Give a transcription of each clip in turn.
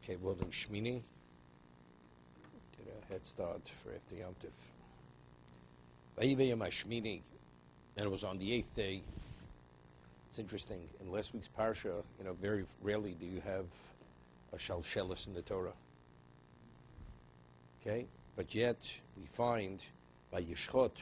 Okay, well then Shemini, get a head start for after Yom Tov. Vayivei Yom Shemini, and it was on the 8th day. It's interesting, in last week's parsha, very rarely do you have a shalshelis in the Torah. Okay, but yet we find by Yishchot,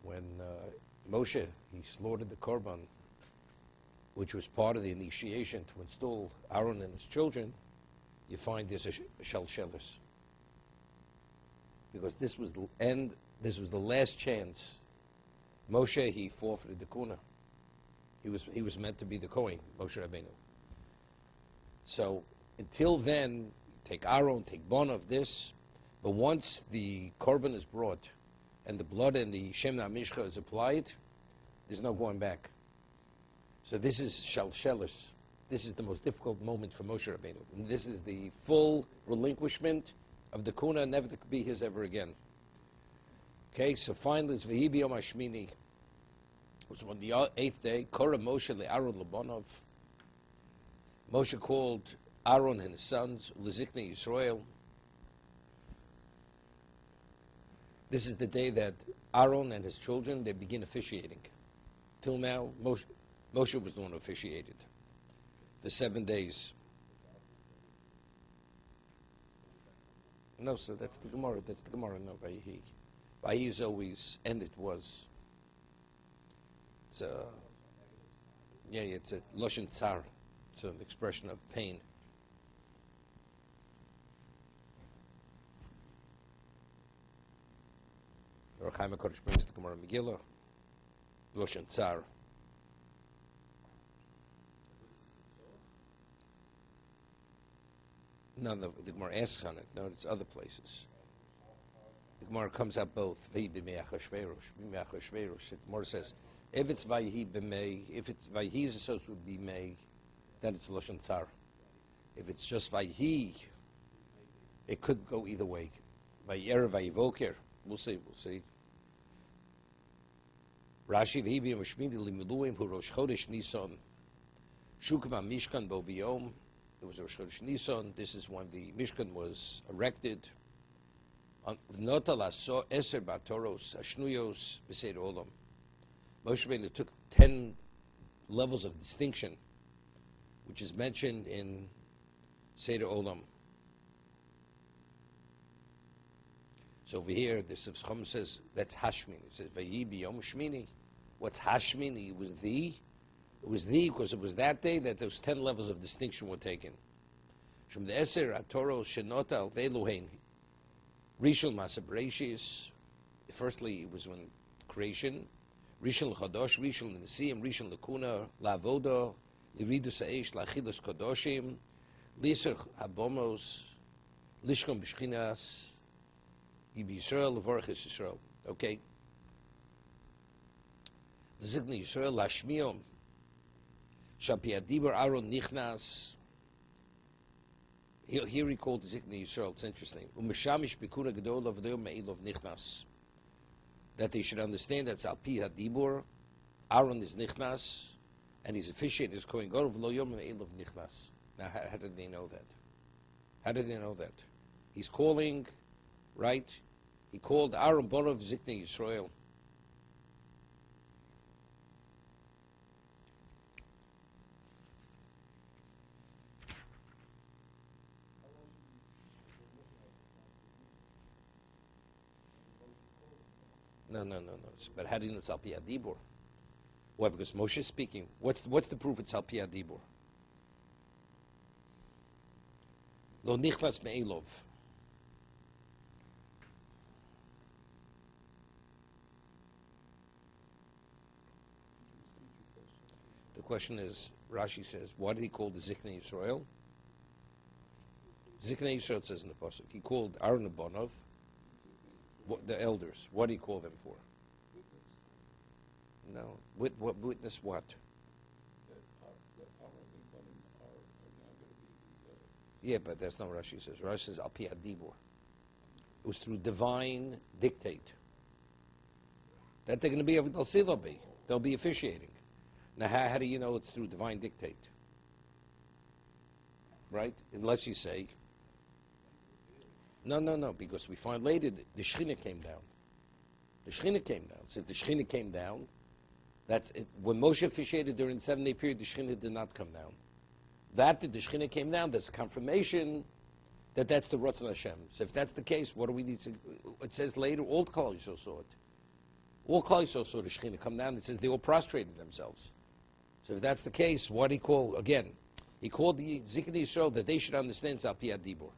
when Moshe, he slaughtered the korban, which was part of the initiation to install Aaron and his children, you find there's a shalshelis. Because this was the end, this was the last chance. Moshe, he forfeited the kuna. He was meant to be the Kohen, Moshe Rabbeinu. So until then, take Aaron, take Bon of this, but once the korban is brought and the blood and the Shemini Mishcha is applied, there's no going back. So this is shalshelis. This is the most difficult moment for Moshe Rabbeinu. And this is the full relinquishment of the kuna, never to be his ever again. Okay, so finally it's V'hi b'yom hashmini. It was on the 8th day. Korah Moshe le'Aaron leBonov. Moshe called Aaron and his sons, Leziknei Yisrael. This is the day that Aaron and his children, they begin officiating. Till now, Moshe was the one who officiated for 7 days. No, so that's the Gemara. That's the Gemara. No, Vayihi. Vayihi is always, and it was. It's a, it's a lashon tsar. It's an expression of pain. Chaim HaKadosh brings the Gemara Megillah. Lashon tsar. No, the Gemara asks on it. No, it's other places. The Gemara comes out both. The Gemara says, if it's Vayhi b'mei, if it's Vayhi is associated with b'mei, then it's Lashon Tsar. If it's just Vayhi, it could go either way. Vayer, Vayivoker. We'll see. Rashi V'hi b'yom hashmini limuduim hu Rosh Chodesh Nisan. Shukma Mishkan bo b'yom. It was Rosh Chodesh Nisan. This is when the Mishkan was erected. Notal aso eser batoros ashnuyos b'seir olam. Moshe Rabbeinu took 10 levels of distinction, which is mentioned in Seder Olam. So over here, the Sivchom says that's Hashmini. It says Vayhi b'yom Shmini. What's Hashmini? It was the because it was that day that those 10 levels of distinction were taken. From the Eser Atoro Shenota Al Ve'Elohein Rishon Masa Bereshis. Firstly, it was when creation. Rishon L'Chadosh, Rishon L'Nesim, Rishon L'Kuna, La'avoda, L'Ridus Ha'esh, La'achilus Kadoshim, L'Yisr Habomos, Lishkon B'Shchinas, Yibi Yisrael, L'Vorach Yisrael. Okay. L'Zikni Yisrael, La'Shmiyom, Shapi Adibur Aaron Nichnas. Here he called Zikni Yisrael. It's interesting. Umeshamish B'Kuna Gedol Avdeo Me'ilov Nichnas. That they should understand that's Al Pi HaDibur. Aaron is Nichnas, and he's officiated as Kohen Gadol V'lo Yom Me'ilov Nichnas. Now, how did they know that? How did they know that? He's calling, right? He called Aaron Borov Zikni Yisrael. No. But how do you know it's Al Pi HaDibur? Why? Because Moshe is speaking. What's the proof it's Al Pi HaDibur? Lo nichlas me'elov. The question is, Rashi says, why did he call the Ziknei Yisrael? Ziknei Yisrael says in the pasuk, he called Aaron and Bonov, the elders. What do you call them for? No. Witness what? Yeah, but that's not what Rashi says. Rashi says Al Pi HaDibur. It was through divine dictate. That they're going to be, they'll see they'll be officiating. Now, how do you know it's through divine dictate? right? Unless you say, no, because we find later the Shechina came down. The Shechina came down. So if the Shechina came down, that's it. When Moshe officiated during the 7-day period, the Shechina did not come down. That the Shechina came down, that's confirmation that that's the Ratzon Hashem. So if that's the case, what do we need to... It says later, all the Klal Yisrael saw it. All Klal Yisrael saw the Shechina come down. It says they all prostrated themselves. So if that's the case, what did he call? Again, he called the Ziknei Yisrael that they should understand Zal Pi Dibur.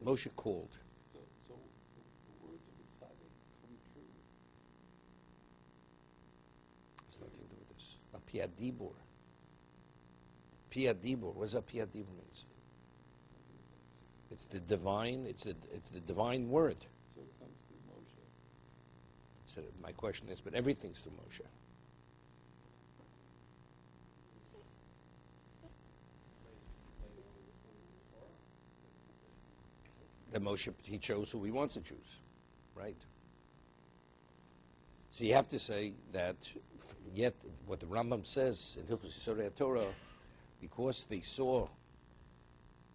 Moshe called. So the words of Tzaddik come true. It's nothing to do with this. Apiyat Dibur. Piyat Dibur. What does Apiyat Dibur mean? It's the divine. It's the divine word. So it comes through Moshe. So my question is, but everything's through Moshe. That Moshe, he chose who he wants to choose, right? So you have to say that, yet what the Rambam says in Hilchos Yisodei HaTorah, because they saw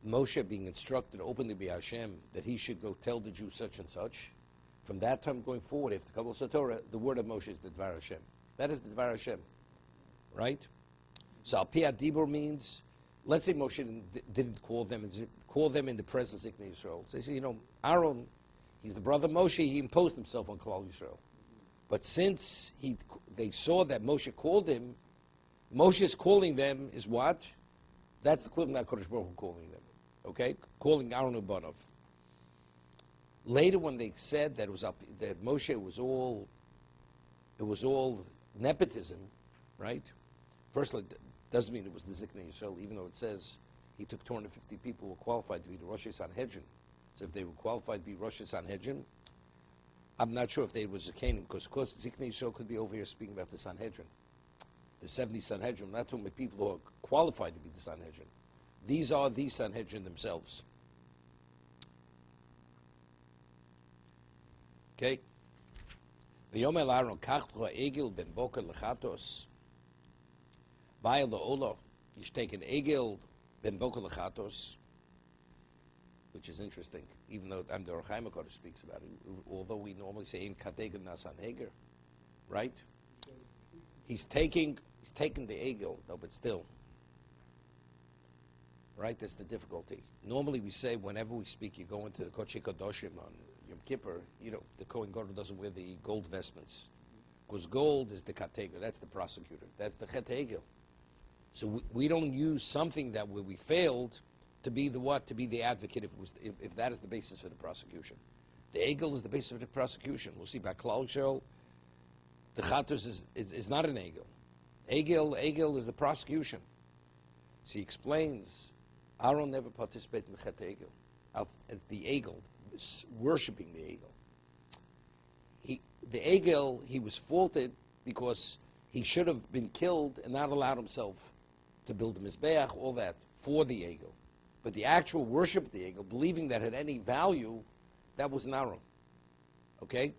Moshe being instructed openly by Hashem that he should go tell the Jews such and such, from that time going forward, after Kabbalah Torah, the word of Moshe is the Dvar Hashem. That is the Dvar Hashem, right? So Al Pi Dibur means, let's say Moshe didn't call them in the presence of Ziknei Yisrael. So they say, Aaron, he's the brother of Moshe, he imposed himself on Klal Yisrael. But since they saw that Moshe called him, Moshe's calling them is what? That's the equivalent of HaKadosh Baruch Hu calling them. Okay? Calling Aaron Ubanov. Later when they said that that Moshe was all nepotism, right? Firstly, it doesn't mean it was the Ziknei Yisrael, even though it says he took 250 people who were qualified to be the Rosh Sanhedrin. So if they were qualified to be Rosh Sanhedrin, I'm not sure if they was a Canaan, because of course Ziknei Yisrael could be over here speaking about the Sanhedrin. The 70 Sanhedrin, not talking about people who are qualified to be the Sanhedrin. These are the Sanhedrin themselves. Okay? V'yomel Aaron kach egel ben boker lechatos. Vayel le'olo. You should take an egel ben boker lechatos, which is interesting, even though the Orchaim HaKodesh speaks about it, although we normally say in kategor nasan heger, right? He's taking the egel, no, but still. Right? That's the difficulty. Normally we say whenever we speak, you go into the Kodesh Kodoshim on Yom Kippur, the Kohen Gadol doesn't wear the gold vestments. Because gold is the kategor, that's the prosecutor, that's the chet egel. So we don't use something that where we failed to be the what? To be the advocate if that is the basis for the prosecution. The egel is the basis of the prosecution. We'll see by Klal Yisrael, the chatos is not an egel. Egel is the prosecution. So he explains, Aaron never participated in the chet egel. The egel, worshipping the egel. The egel, he was faulted because he should have been killed and not allowed himself to build a mizbeach, all that, for the egel. But the actual worship of the egel, believing that had any value, that was an Aaron. Okay?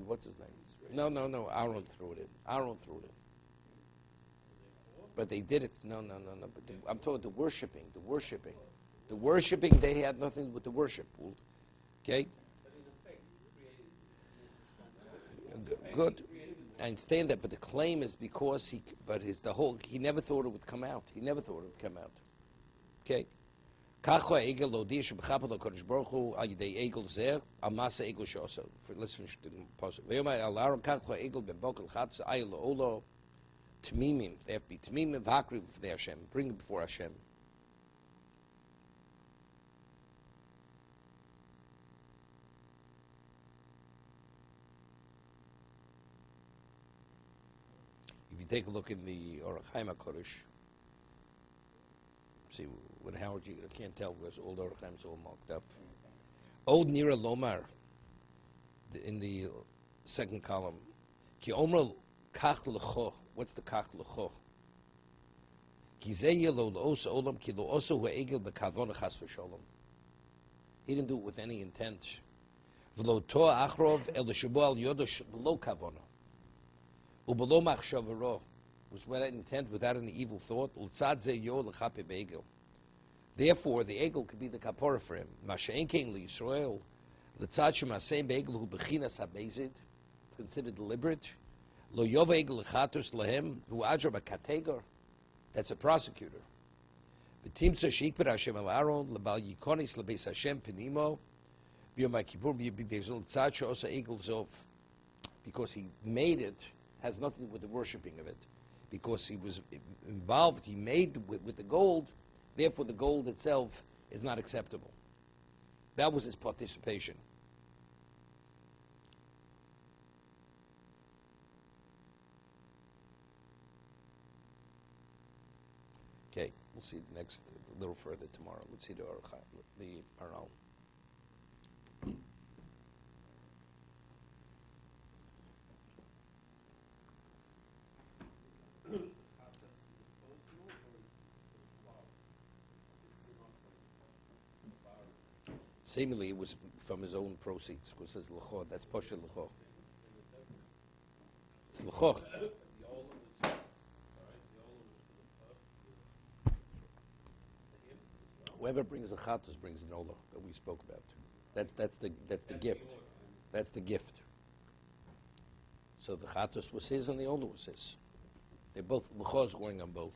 What's his name? No, Aaron threw it in. But they did it. No. But I'm talking the worshiping. The worshiping, they had nothing with the worship. Okay? Good. I understand that, but the claim is because he never thought it would come out. Okay? Let's finish the passage. Tmimim, they have to be Tmimim v'akriv for Hashem. Bring it before Hashem. If you take a look in the Orchaim HaKodesh, see, with Howard, you can't tell because all the Orchaims are all marked up. Od Nira Lomar, in the second column, Ki Omer Kach L'cho. What's the Kach L'cho? Ki Zeh Lo L'osa Olam Ki Lo Osa Hu Egel B'Kavon Chas V'Sholom. He didn't do it with any intent. V'lo toa achrov el shabo al yodosh below kavona. Ubelo machshavaro was without intent, without any evil thought. Ultzad ze yo lechape be'egel. Therefore, the egel could be the kapora for him. Masha'en kein liYisrael. L'tzad shemasei be'egel hu bechinas habezid. It's considered deliberate. Lo yova egel lechatos lehem hu adra b'kategar. That's a prosecutor. V'timtza sheikper Hashem al Aaron lebal yikonis lebeis Hashem penimo b'yom ha'kippur b'yibidezol tzad she'osa egel zov. Because he made it, has nothing to do with the worshipping of it. Because he was involved, he made with the gold, therefore the gold itself is not acceptable. That was his participation. Okay, we'll see next a little further tomorrow. Let's see the Aral. Seemingly, it was from his own proceeds, because it says l'cho. That's posher l'cho. It's l'cho. Whoever brings the chatos brings an olah that we spoke about. That's the gift. That's the gift. So the chatos was his and the olah was his. They're both l'cho is going on both.